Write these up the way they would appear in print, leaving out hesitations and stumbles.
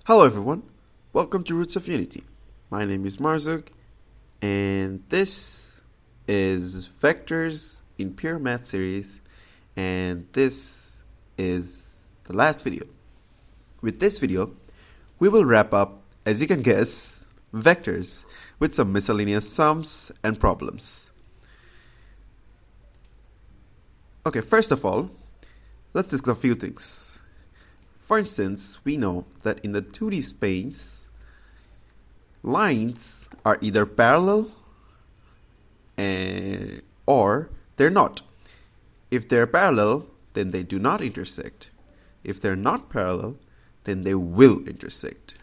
Hello everyone, welcome to Roots of Unity. My name is Marzukh, and this is Vectors in Pure Math series, and this is the last video. With this video, we will wrap up, as you can guess, vectors with some miscellaneous sums and problems. Okay, first of all, let's discuss a few things. For instance, we know that in the 2D space, lines are either parallel or they're not. If they're parallel, then they do not intersect. If they're not parallel, then they will intersect.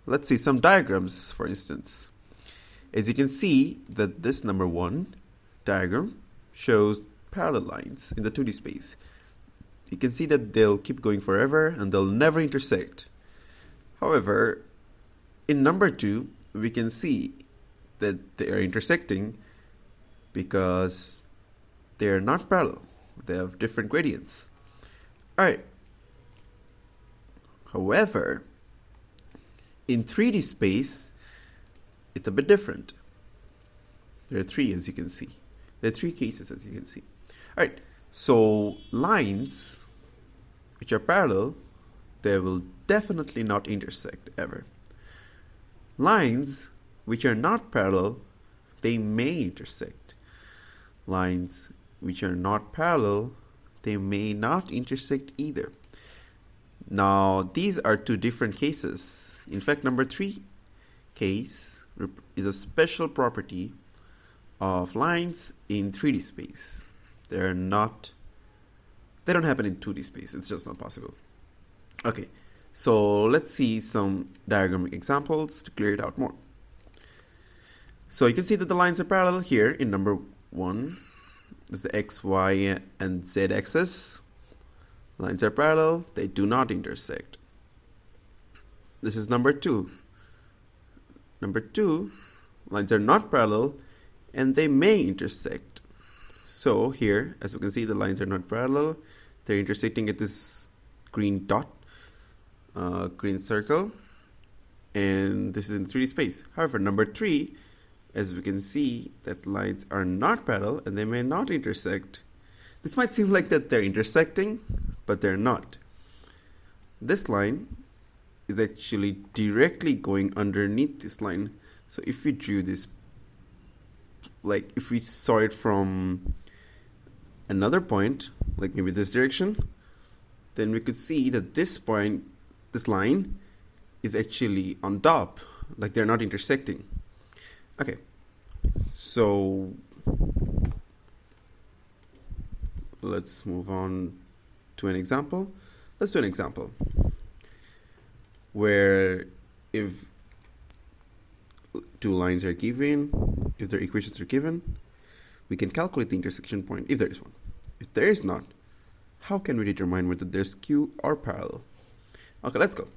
Let's see some diagrams, for instance. As you can see that this number 1 diagram shows parallel lines in the 2D space. You can see that they'll keep going forever and they'll never intersect. However, in number 2, we can see that they are intersecting because they are not parallel. They have different gradients. Alright. However, in 3D space, it's a bit different. There are 3, as you can see. There are 3 cases, as you can see. Alright, so lines which are parallel, they will definitely not intersect ever. Lines which are not parallel, they may intersect. Lines which are not parallel, they may not intersect either. Now, these are 2 different cases. In fact, number 3 case is a special property of lines in 3D space. They don't happen in 2D space. It's just not possible. Okay, so let's see some diagramming examples to clear it out more. So you can see that the lines are parallel here in number 1. This is the x, y, and z axis. Lines are parallel. They do not intersect. This is number 2. Number 2, lines are not parallel, and they may intersect. So here, as you can see, the lines are not parallel. They're intersecting at this green dot, green circle, and this is in 3D space. However, number 3, as we can see, that lines are not parallel and they may not intersect. This might seem like that they're intersecting, but they're not. This line is actually directly going underneath this line. So if we drew this, like if we saw it from another point, like maybe this direction, then we could see that this point, this line, is actually on top, like they're not intersecting. Okay, so let's move on to an example. Let's do an example where if 2 lines are given, if their equations are given, we can calculate the intersection point if there is one. If there is not, how can we determine whether they're skew or parallel? Okay, let's go.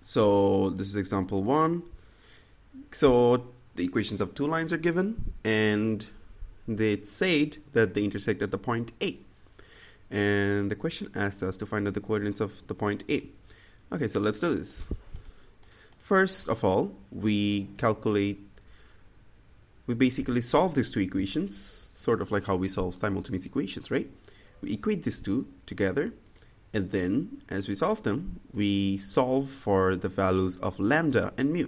So this is example 1. So the equations of 2 lines are given, and they said that they intersect at the point A. And the question asks us to find out the coordinates of the point A. Okay, so let's do this. First of all, we basically solve these 2 equations, sort of like how we solve simultaneous equations, right? We equate these 2 together, and then as we solve them, we solve for the values of lambda and mu.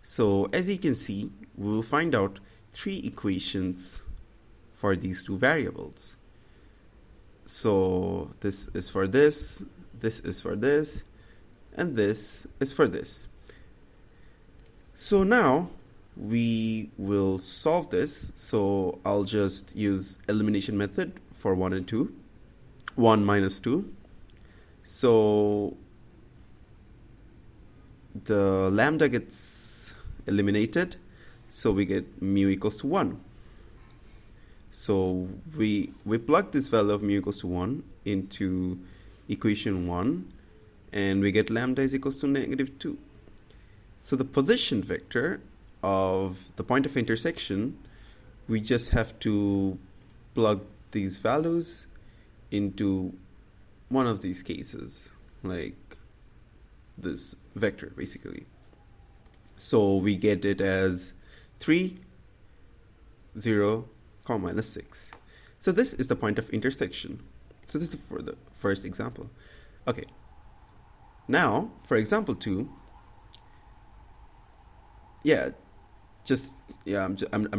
So as you can see, we will find out 3 equations for these 2 variables. So this is for this is for this, and this is for this. So now we will solve this. So I'll just use elimination method for 1 and 2. 1 minus 2. So the lambda gets eliminated, so we get mu equals to 1. So we plug this value of mu equals to 1 into equation 1, and we get lambda is equals to -2. So the position vector of the point of intersection, we just have to plug these values into one of these cases, like this vector basically. So we get it as 3, 0, comma, minus 6. So this is the point of intersection. So this is for the first example. Okay. Now, for example 2, I'm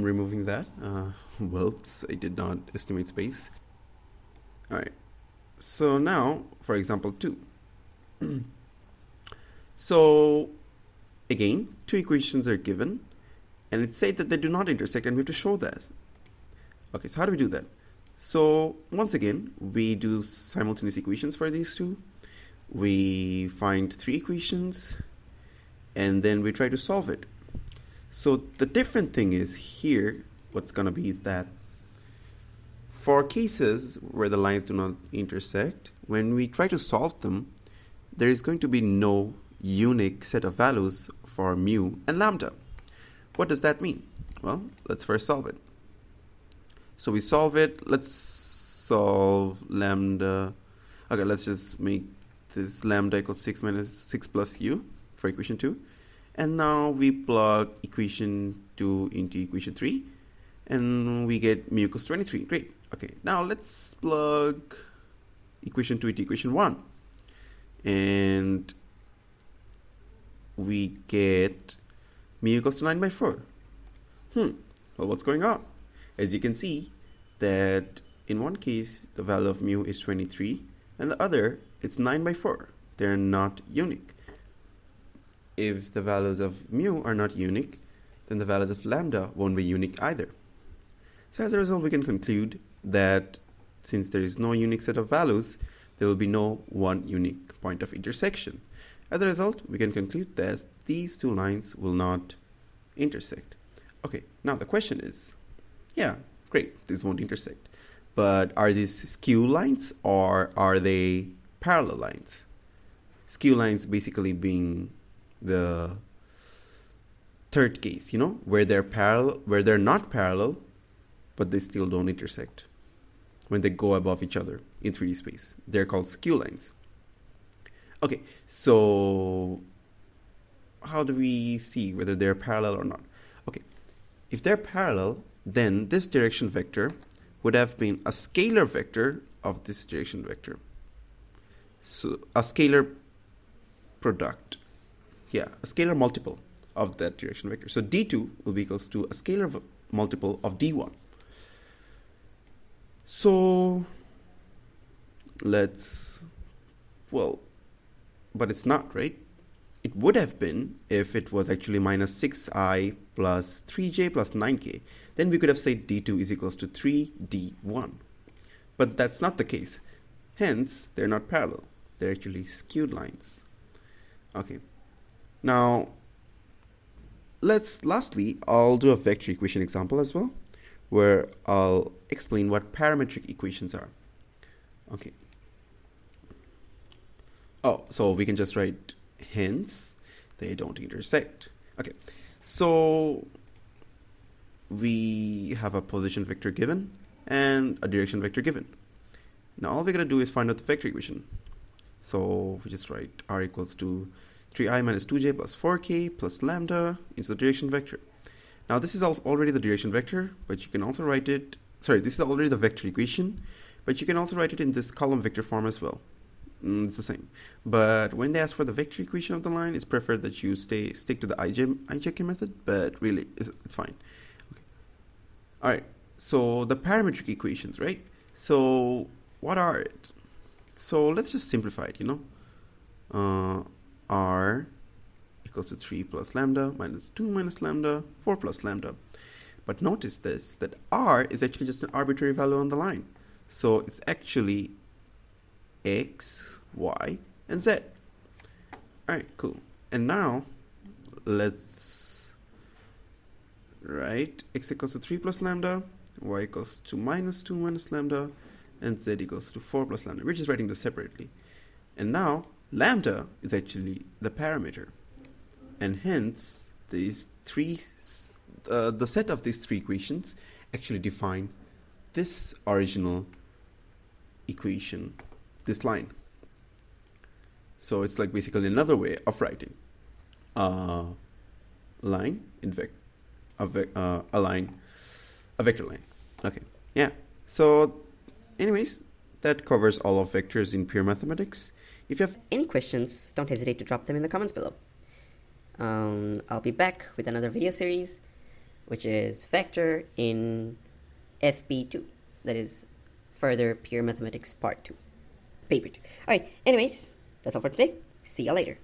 removing that. Whoops, I did not estimate space. All right. So now, for example 2. So again, two equations are given, and it's said that they do not intersect, and we have to show that. Okay, so how do we do that? So once again, we do simultaneous equations for these two. We find 3 equations, and then we try to solve it. So the different thing is here, what's going to be is that for cases where the lines do not intersect, when we try to solve them, there is going to be no unique set of values for mu and lambda. What does that mean? Well, let's first solve it. So we solve it. Let's solve lambda. Okay, let's just make this lambda equals 6 minus 6 plus u for equation 2. And now we plug equation 2 into equation 3, and we get mu equals 23. Great. Okay, now let's plug equation 2 into equation 1, and we get mu equals to 9 by 4. Well, what's going on? As you can see that in one case the value of mu is 23, and the other it's 9 by 4. They're not unique. If the values of mu are not unique, then the values of lambda won't be unique either. So as a result, we can conclude that since there is no unique set of values, there will be no one unique point of intersection. As a result, we can conclude that these two lines will not intersect. Okay, now the question is, yeah, great, these won't intersect. But are these skew lines or are they parallel lines? Skew lines basically being the third case, where they're parallel, where they're not parallel, but they still don't intersect. When they go above each other in 3D space, they're called skew lines. Okay, so how do we see whether they're parallel or not? Okay, if they're parallel, then this direction vector would have been a scalar vector of this direction vector. So a scalar product. Yeah, a scalar multiple of that direction vector. So d2 will be equals to a scalar multiple of d1. So but it's not, right? It would have been if it was actually minus 6i plus 3j plus 9k. Then we could have said d2 is equals to 3d1. But that's not the case. Hence, they're not parallel. They're actually skewed lines. Okay. Now, lastly, I'll do a vector equation example as well, where I'll explain what parametric equations are. Okay. Oh, so we can just write hence they don't intersect. Okay. So we have a position vector given and a direction vector given. Now all we're going to do is find out the vector equation. So we just write r equals to 3i minus 2j plus 4k plus lambda into the direction vector. Now this is already the direction vector, but you can also write it, this is already the vector equation, but you can also write it in this column vector form as well. It's the same. But when they ask for the vector equation of the line, it's preferred that you stick to the IJK method, but really it's fine. Okay. All right, so the parametric equations, right? So what are it? So let's just simplify it, r equals to 3 plus lambda minus 2 minus lambda, 4 plus lambda. But notice this, that r is actually just an arbitrary value on the line. So it's actually x, y, and z. All right, cool. And now let's write x equals to 3 plus lambda, y equals to minus 2 minus lambda, and z equals to 4 plus lambda. We're just writing this separately. And now lambda is actually the parameter. And hence, these the set of these three equations actually define this original equation, this line. So it's like basically another way of writing a line in a vector line. Okay, yeah. So anyways, that covers all of vectors in pure mathematics. If you have any questions, don't hesitate to drop them in the comments below. I'll be back with another video series, which is vector in FP2. That is further pure mathematics part 2, paper 2. Alright, anyways, that's all for today. See you later.